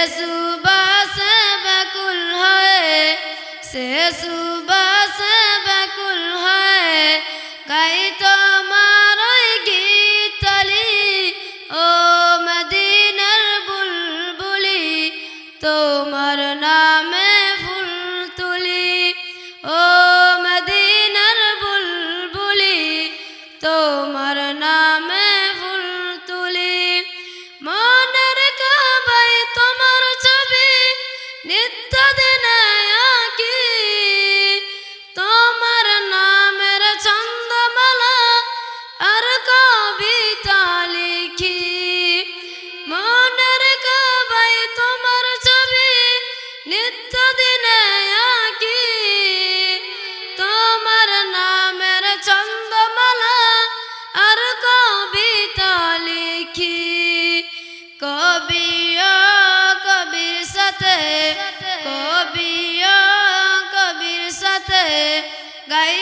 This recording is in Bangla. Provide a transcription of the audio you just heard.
सुबह से बैकुल है, से सुबह से बैकुल है, गाई তোমার গীতালি ও মদিনার বুলবুলি, তোমার নামে ফুল তুলি ও মদিনার বুলবুলি, তোমার নামে ফুল তুলি। মনের কাবায় তোমার ছবি নিত্য দিনে আঁকি, তোমার নামের ছন্দমালা আর কবিতা লিখি। মনের কাবায় তোমার ছবি নিত্য দিনে আঁকি, তোমার নামের ছন্দমালা আর কবিতা লিখি। কবিও কবির সাথে, কবিও কবির সাথে গাই